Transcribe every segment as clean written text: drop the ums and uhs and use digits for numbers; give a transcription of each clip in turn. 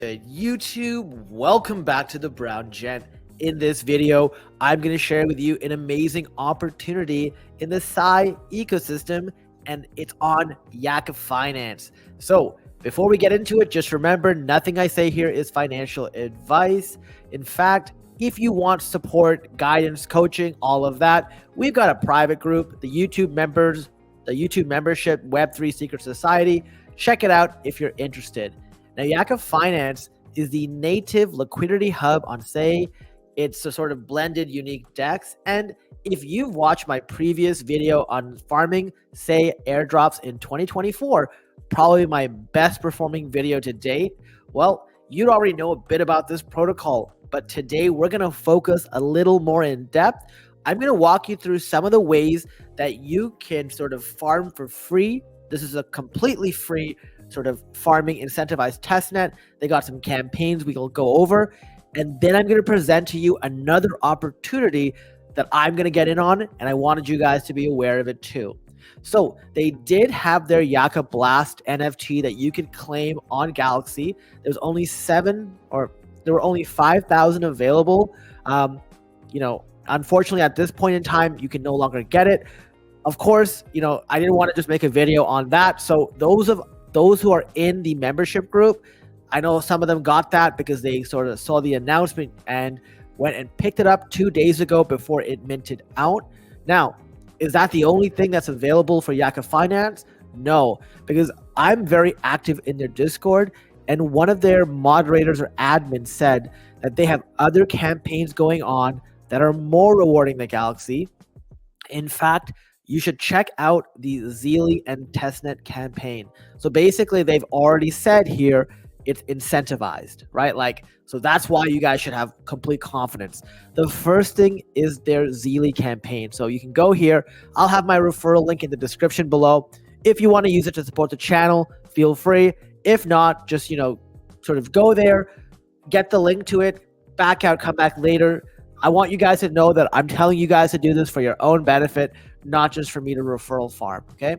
Good YouTube, welcome back to the Brown Gent. In this video, I'm going to share with you an amazing opportunity in the Psi ecosystem, and it's on Yaka Finance. So before we get into it, just remember nothing I say here is financial advice. In fact, if you want support, guidance, coaching, all of that, we've got a private group, the YouTube membership, Web3 Secret Society. Check it out if you're interested. Now, Yaka Finance is the native liquidity hub on Say. It's a sort of blended unique DEX. And if you've watched my previous video on farming Say airdrops in 2024, probably my best performing video to date, well, you'd already know a bit about this protocol. But today we're going to focus a little more in depth. I'm going to walk you through some of the ways that you can sort of farm for free. This is a completely free sort of farming incentivized testnet. They got some campaigns we will go over. And then I'm going to present to you another opportunity that I'm going to get in on. And I wanted you guys to be aware of it too. So they did have their Yaka Blast NFT that you could claim on Galaxy. There were only 5,000 available. Unfortunately, at this point in time, you can no longer get it. Of course, I didn't want to just make a video on that. So those who are in the membership group, I know some of them got that because they sort of saw the announcement and went and picked it up 2 days ago before it minted out. Now, is that the only thing that's available for Yaka Finance? No, because I'm very active in their Discord, and one of their moderators or admins said that they have other campaigns going on that are more rewarding than Galaxy. In fact, you should check out the Zeely and Testnet campaign. So basically, they've already said here it's incentivized, right? So that's why you guys should have complete confidence. The first thing is their Zeely campaign. So you can go here. I'll have my referral link in the description below. If you want to use it to support the channel, feel free. If not, just, sort of go there, get the link to it, back out, come back later. I want you guys to know that I'm telling you guys to do this for your own benefit, not just for me to referral farm, okay?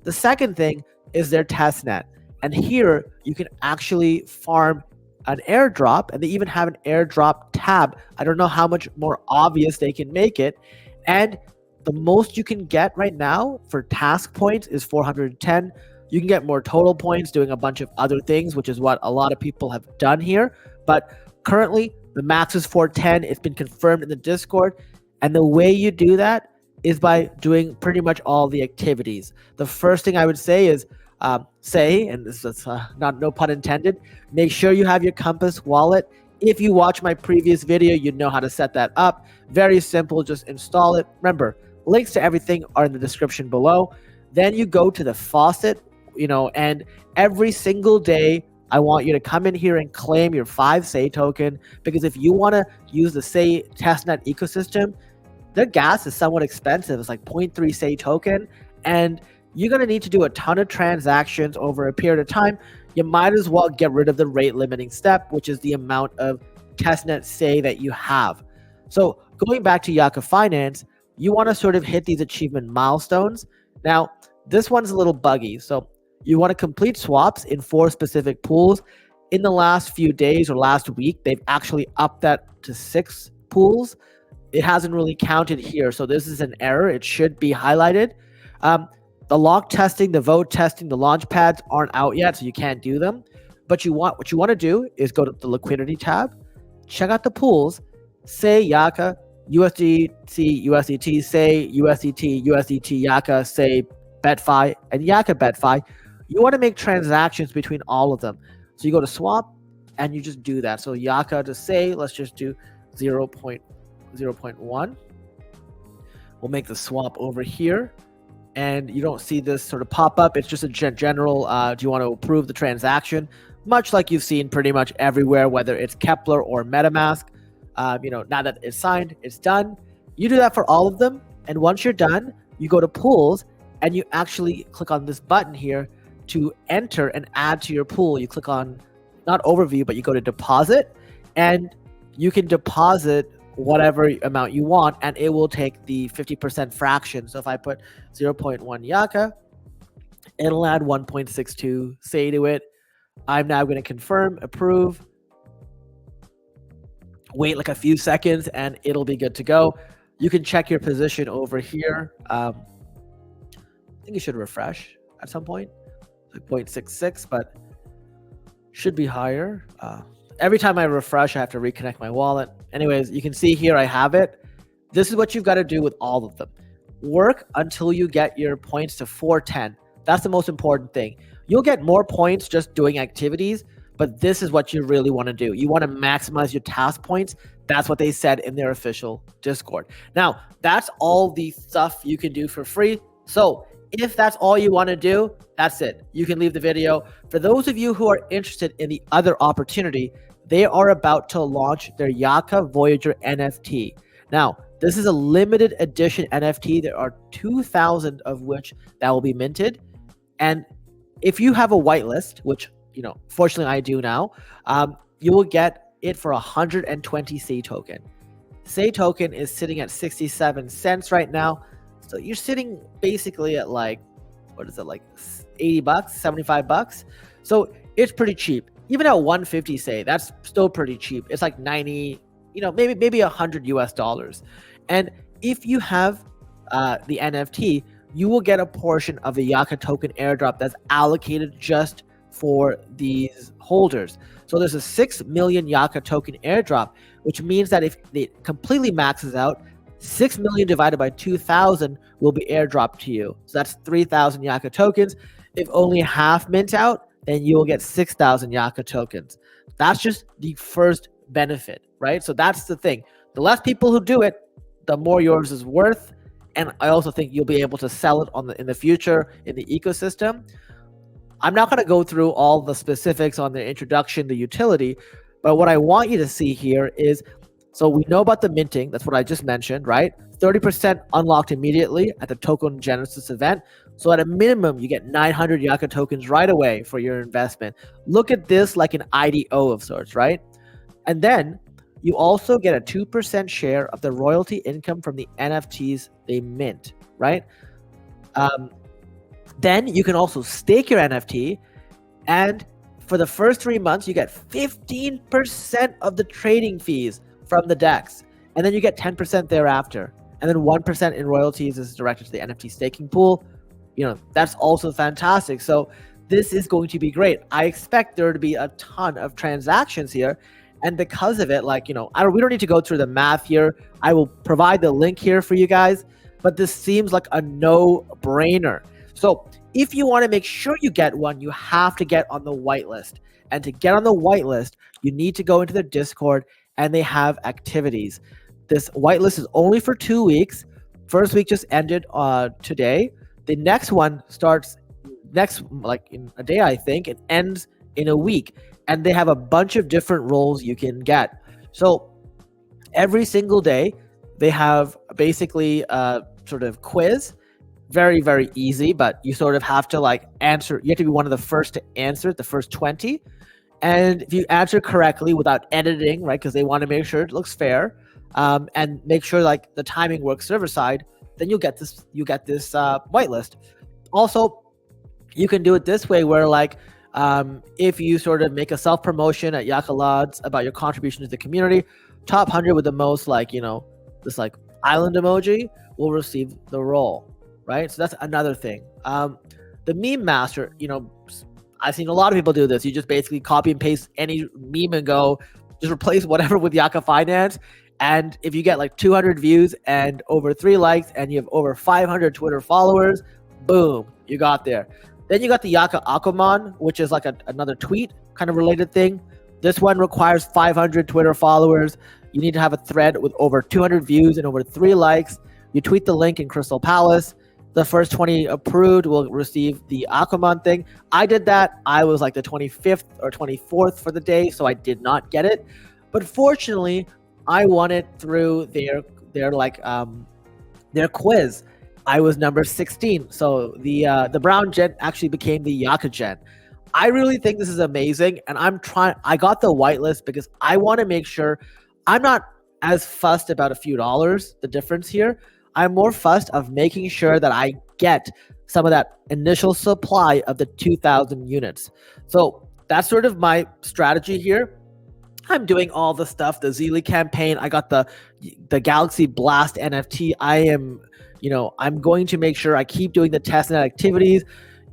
The second thing is their testnet. And here you can actually farm an airdrop, and they even have an airdrop tab. I don't know how much more obvious they can make it. And the most you can get right now for task points is 410. You can get more total points doing a bunch of other things, which is what a lot of people have done here. But currently, the max is 410. It's been confirmed in the Discord. And the way you do that is by doing pretty much all the activities. The first thing I would say is and this is no pun intended, make sure you have your Compass wallet. If you watch my previous video, you know how to set that up. Very simple, just install it. Remember, links to everything are in the description below. Then you go to the faucet, and every single day, I want you to come in here and claim your 5 Say token, because if you want to use the Say testnet ecosystem, their gas is somewhat expensive. It's like 0.3 Say token, and you're going to need to do a ton of transactions over a period of time. You might as well get rid of the rate limiting step, which is the amount of testnet Say that you have. So going back to Yaka Finance, you want to sort of hit these achievement milestones. Now, this one's a little buggy. So you want to complete swaps in 4 specific pools. In the last few days or last week, they've actually upped that to 6 pools. It hasn't really counted here, so this is an error. It should be highlighted. The lock testing, the vote testing, the launch pads aren't out yet, so you can't do them. But what you want to do is go to the liquidity tab, check out the pools, Say Yaka, USDT, USDT, Say USDT, USDT, Yaka, Say BetFi, and Yaka BetFi. You want to make transactions between all of them. So you go to swap and you just do that. So Yaka to Say, let's just do 0.1. We'll make the swap over here. And you don't see this sort of pop up. It's just a general, do you want to approve the transaction? Much like you've seen pretty much everywhere, whether it's Kepler or MetaMask. Now that it's signed, it's done. You do that for all of them. And once you're done, you go to pools and you actually click on this button here to enter and add to your pool. You click on, not overview, but you go to deposit, and you can deposit whatever amount you want, and it will take the 50% fraction. So if I put 0.1 Yaka, it'll add 1.62 Say to it. I'm now going to confirm, approve, wait like a few seconds, and it'll be good to go. You can check your position over here. I think you should refresh at some point, like 0.66, but should be higher. Every time I refresh, I have to reconnect my wallet. Anyways, you can see here I have it. This is what you've got to do with all of them. Work until you get your points to 410. That's the most important thing. You'll get more points just doing activities, but this is what you really want to do. You want to maximize your task points. That's what they said in their official Discord. Now, that's all the stuff you can do for free. So if that's all you want to do, that's it. You can leave the video. For those of you who are interested in the other opportunity, they are about to launch their Yaka Voyager NFT. Now, this is a limited edition NFT. There are 2,000 of which that will be minted. And if you have a whitelist, which, fortunately I do now, you will get it for 120 SEI token. SEI token is sitting at 67 cents right now. So you're sitting basically at like 80 bucks, 75 bucks. So it's pretty cheap. Even at 150 SEI, that's still pretty cheap. It's like 90, maybe $100 US. And if you have the NFT, you will get a portion of the Yaka token airdrop that's allocated just for these holders. So there's a 6 million Yaka token airdrop, which means that if it completely maxes out, 6 million divided by 2,000 will be airdropped to you. So that's 3,000 Yaka tokens. If only half mint out, then you will get 6,000 Yaka tokens. That's just the first benefit, right? So that's the thing. The less people who do it, the more yours is worth. And I also think you'll be able to sell it in the future in the ecosystem. I'm not going to go through all the specifics on the introduction, the utility, but what I want you to see here is, so we know about the minting. That's what I just mentioned, right? 30% unlocked immediately at the Token Genesis event. So at a minimum, you get 900 Yaka tokens right away for your investment. Look at this like an IDO of sorts, right? And then you also get a 2% share of the royalty income from the NFTs they mint, right? Then you can also stake your NFT, and for the first 3 months, you get 15% of the trading fees from the DEX, and then you get 10% thereafter, and then 1% in royalties is directed to the NFT staking pool. That's also fantastic. So this is going to be great. I expect there to be a ton of transactions here, and because of it, we don't need to go through the math here. I will provide the link here for you guys, but this seems like a no-brainer. So if you want to make sure you get one, you have to get on the whitelist. And to get on the whitelist, you need to go into the Discord, and they have activities. This whitelist is only for 2 weeks. First week just ended today. The next one starts in a day, I think. It ends in a week. And they have a bunch of different roles you can get. So every single day, they have basically a sort of quiz. Very, very easy, but you sort of have to answer. You have to be one of the first to answer it, the first 20. And if you answer correctly without editing, right, because they want to make sure it looks fair, and make sure the timing works server side, then you get this whitelist. Also, you can do it this way where if you sort of make a self-promotion at Yaka Lods about your contribution to the community, top 100 with the most this island emoji will receive the role. Right, so that's another thing. The meme master, I've seen a lot of people do this. You just basically copy and paste any meme and go, just replace whatever with Yaka Finance. And if you get 200 views and over 3 likes, and you have over 500 Twitter followers, boom, you got there. Then you got the Yaka Aquaman, which is another tweet kind of related thing. This one requires 500 Twitter followers. You need to have a thread with over 200 views and over 3 likes. You tweet the link in Crystal Palace. The first 20 approved will receive the Aquaman thing. I did that. I was the 25th or 24th for the day, so I did not get it. But fortunately, I won it through their quiz. I was number 16. So the brown Gent actually became the Yaka Gent. I really think this is amazing, and I got the whitelist because I want to make sure I'm not as fussed about a few dollars, the difference here. I'm more fussed of making sure that I get some of that initial supply of the 2,000 units. So that's sort of my strategy here. I'm doing all the stuff, the Zeely campaign. I got the Galaxy Blast NFT. I'm going to make sure I keep doing the testnet activities,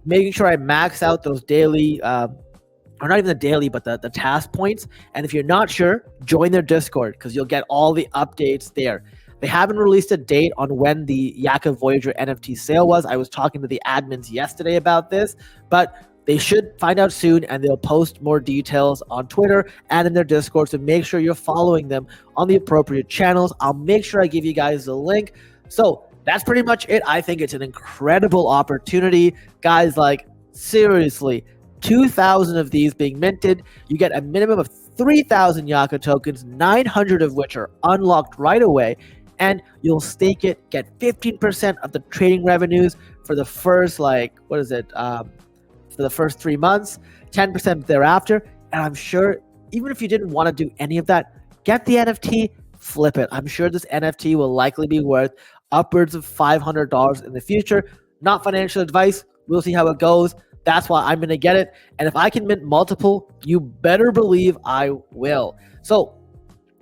making sure I max out those daily, or not even the daily, but the task points. And if you're not sure, join their Discord because you'll get all the updates there. They haven't released a date on when the Yaka Voyager NFT sale was. I was talking to the admins yesterday about this, but they should find out soon, and they'll post more details on Twitter and in their Discord, so make sure you're following them on the appropriate channels. I'll make sure I give you guys the link. So that's pretty much it. I think it's an incredible opportunity. Guys, like, seriously, 2,000 of these being minted. You get a minimum of 3,000 Yaka tokens, 900 of which are unlocked right away, and you'll stake it, get 15% of the trading revenues for the first, for the first 3 months, 10% thereafter. And I'm sure even if you didn't want to do any of that, get the NFT, flip it. I'm sure this NFT will likely be worth upwards of $500 in the future. Not financial advice. We'll see how it goes. That's why I'm going to get it. And if I can mint multiple, you better believe I will. So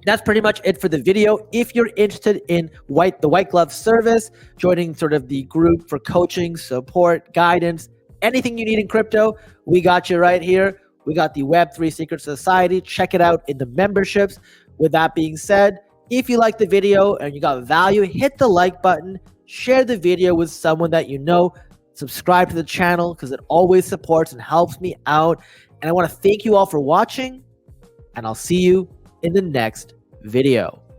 that's pretty much it for the video. If you're interested in the White Glove service, joining sort of the group for coaching, support, guidance, anything you need in crypto, we got you right here. We got the Web3 Secret Society. Check it out in the memberships. With that being said, if you like the video and you got value, hit the like button, share the video with someone that you know, subscribe to the channel because it always supports and helps me out. And I want to thank you all for watching, and I'll see you in the next video.